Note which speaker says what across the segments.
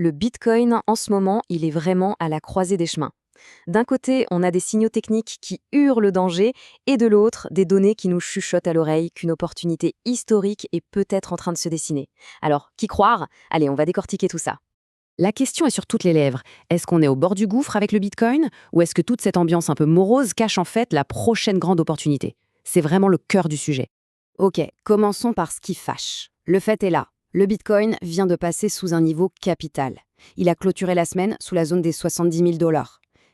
Speaker 1: Le Bitcoin, en ce moment, il est vraiment à la croisée des chemins. D'un côté, on a des signaux techniques qui hurlent le danger, et de l'autre, des données qui nous chuchotent à l'oreille qu'une opportunité historique est peut-être en train de se dessiner. Alors, qui croire? Allez, on va décortiquer tout ça.
Speaker 2: La question est sur toutes les lèvres. Est-ce qu'on est au bord du gouffre avec le Bitcoin ou est-ce que toute cette ambiance un peu morose cache en fait la prochaine grande opportunité? C'est vraiment le cœur du sujet. Ok, commençons par ce qui fâche. Le fait est là. Le Bitcoin vient de passer sous un niveau capital. Il a clôturé la semaine sous la zone des 70 000 $.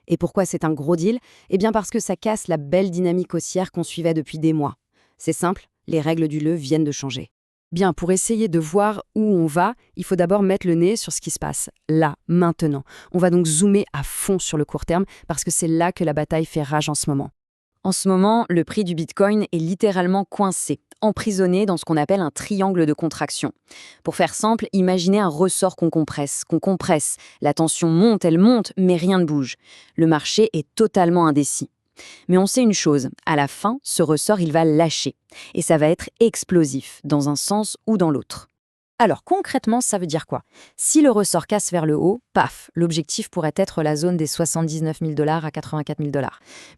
Speaker 2: Et pourquoi c'est un gros deal? Eh bien parce que ça casse la belle dynamique haussière qu'on suivait depuis des mois. C'est simple, les règles du jeu viennent de changer. Bien, pour essayer de voir où on va, il faut d'abord mettre le nez sur ce qui se passe, là, maintenant. On va donc zoomer à fond sur le court terme, parce que c'est là que la bataille fait rage en ce moment.
Speaker 1: En ce moment, le prix du Bitcoin est littéralement coincé, emprisonné dans ce qu'on appelle un triangle de contraction. Pour faire simple, imaginez un ressort qu'on compresse, qu'on compresse. La tension monte, elle monte, mais rien ne bouge. Le marché est totalement indécis. Mais on sait une chose, à la fin, ce ressort, il va lâcher. Et ça va être explosif, dans un sens ou dans l'autre. Alors concrètement, ça veut dire quoi? Si le ressort casse vers le haut, paf, l'objectif pourrait être la zone des 79 000 $ à 84 000 $.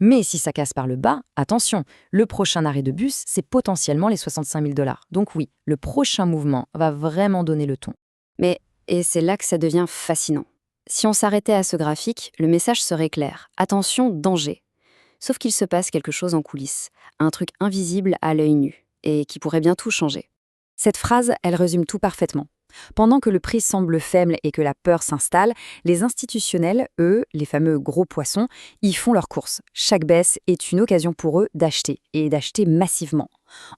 Speaker 1: Mais si ça casse par le bas, attention, le prochain arrêt de bus, c'est potentiellement les 65 000 $. Donc oui, le prochain mouvement va vraiment donner le ton.
Speaker 3: Et c'est là que ça devient fascinant. Si on s'arrêtait à ce graphique, le message serait clair. Attention, danger. Sauf qu'il se passe quelque chose en coulisses, un truc invisible à l'œil nu, et qui pourrait bien tout changer.
Speaker 1: Cette phrase, elle résume tout parfaitement. Pendant que le prix semble faible et que la peur s'installe, les institutionnels, eux, les fameux gros poissons, y font leur course. Chaque baisse est une occasion pour eux d'acheter, et d'acheter massivement.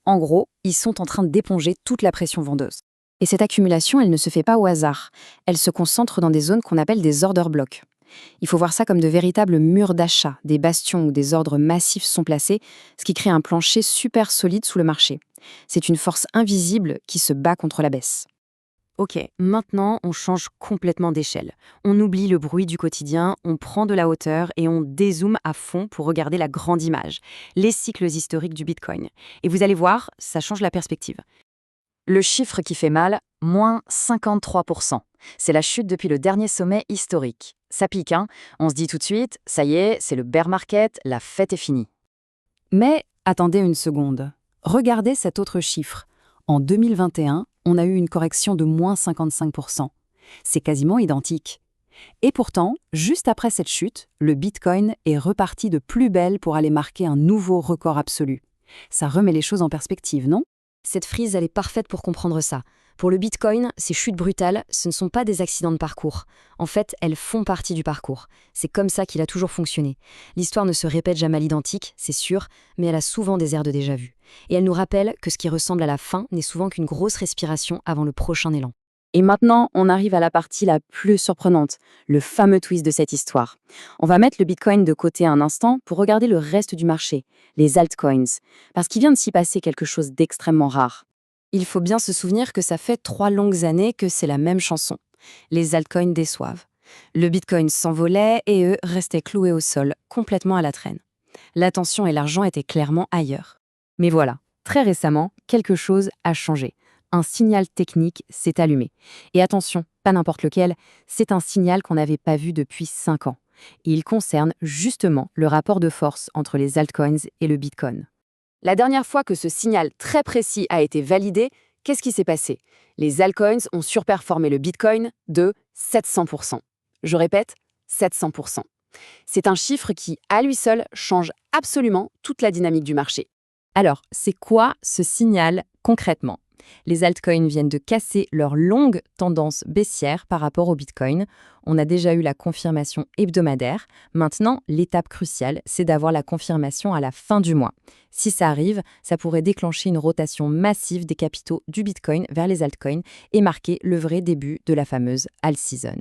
Speaker 1: En gros, ils sont en train d'éponger toute la pression vendeuse.
Speaker 3: Et cette accumulation, elle ne se fait pas au hasard. Elle se concentre dans des zones qu'on appelle des order blocks. Il faut voir ça comme de véritables murs d'achat, des bastions où des ordres massifs sont placés, ce qui crée un plancher super solide sous le marché. C'est une force invisible qui se bat contre la baisse.
Speaker 1: Ok, maintenant on change complètement d'échelle. On oublie le bruit du quotidien, on prend de la hauteur et on dézoome à fond pour regarder la grande image, les cycles historiques du Bitcoin. Et vous allez voir, ça change la perspective. Le chiffre qui fait mal, moins 53%. C'est la chute depuis le dernier sommet historique. Ça pique, hein? On se dit tout de suite, ça y est, c'est le bear market, la fête est finie.
Speaker 2: Mais attendez une seconde. Regardez cet autre chiffre. En 2021, on a eu une correction de moins 55%. C'est quasiment identique. Et pourtant, juste après cette chute, le Bitcoin est reparti de plus belle pour aller marquer un nouveau record absolu. Ça remet les choses en perspective, non?
Speaker 3: Cette frise, elle est parfaite pour comprendre ça. Pour le Bitcoin, ces chutes brutales, ce ne sont pas des accidents de parcours. En fait, elles font partie du parcours. C'est comme ça qu'il a toujours fonctionné. L'histoire ne se répète jamais à l'identique, c'est sûr, mais elle a souvent des airs de déjà-vu. Et elle nous rappelle que ce qui ressemble à la fin n'est souvent qu'une grosse respiration avant le prochain élan.
Speaker 1: Et maintenant, on arrive à la partie la plus surprenante, le fameux twist de cette histoire. On va mettre le Bitcoin de côté un instant pour regarder le reste du marché, les altcoins, parce qu'il vient de s'y passer quelque chose d'extrêmement rare. Il faut bien se souvenir que ça fait 3 longues années que c'est la même chanson. Les altcoins déçoivent. Le Bitcoin s'envolait et eux restaient cloués au sol, complètement à la traîne. L'attention et l'argent étaient clairement ailleurs. Mais voilà, très récemment, quelque chose a changé. Un signal technique s'est allumé. Et attention, pas n'importe lequel, c'est un signal qu'on n'avait pas vu depuis 5 ans. Et il concerne justement le rapport de force entre les altcoins et le Bitcoin. La dernière fois que ce signal très précis a été validé, qu'est-ce qui s'est passé? Les altcoins ont surperformé le Bitcoin de 700%. Je répète, 700%. C'est un chiffre qui, à lui seul, change absolument toute la dynamique du marché. Alors, c'est quoi ce signal concrètement? Les altcoins viennent de casser leur longue tendance baissière par rapport au Bitcoin. On a déjà eu la confirmation hebdomadaire. Maintenant, l'étape cruciale, c'est d'avoir la confirmation à la fin du mois. Si ça arrive, ça pourrait déclencher une rotation massive des capitaux du Bitcoin vers les altcoins et marquer le vrai début de la fameuse alt season.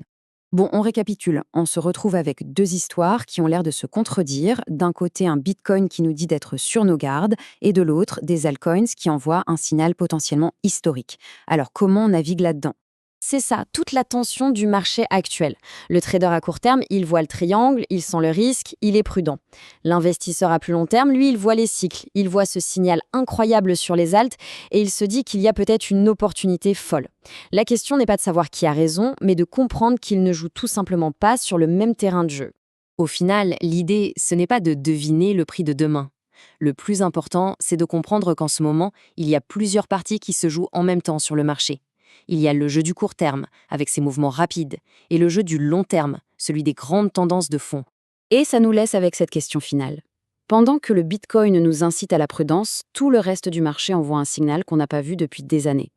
Speaker 1: Bon, on récapitule. On se retrouve avec 2 histoires qui ont l'air de se contredire. D'un côté, un Bitcoin qui nous dit d'être sur nos gardes, et de l'autre, des altcoins qui envoient un signal potentiellement historique. Alors, comment on navigue là-dedans?
Speaker 3: C'est ça, toute la tension du marché actuel. Le trader à court terme, il voit le triangle, il sent le risque, il est prudent. L'investisseur à plus long terme, lui, il voit les cycles, il voit ce signal incroyable sur les alts et il se dit qu'il y a peut-être une opportunité folle. La question n'est pas de savoir qui a raison, mais de comprendre qu'il ne joue tout simplement pas sur le même terrain de jeu.
Speaker 1: Au final, l'idée, ce n'est pas de deviner le prix de demain. Le plus important, c'est de comprendre qu'en ce moment, il y a plusieurs parties qui se jouent en même temps sur le marché. Il y a le jeu du court terme, avec ses mouvements rapides, et le jeu du long terme, celui des grandes tendances de fond.
Speaker 2: Et ça nous laisse avec cette question finale. Pendant que le Bitcoin nous incite à la prudence, tout le reste du marché envoie un signal qu'on n'a pas vu depuis des années.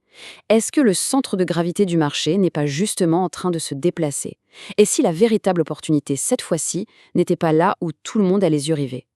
Speaker 2: Est-ce que le centre de gravité du marché n'est pas justement en train de se déplacer? Et si la véritable opportunité, cette fois-ci, n'était pas là où tout le monde a les yeux rivés?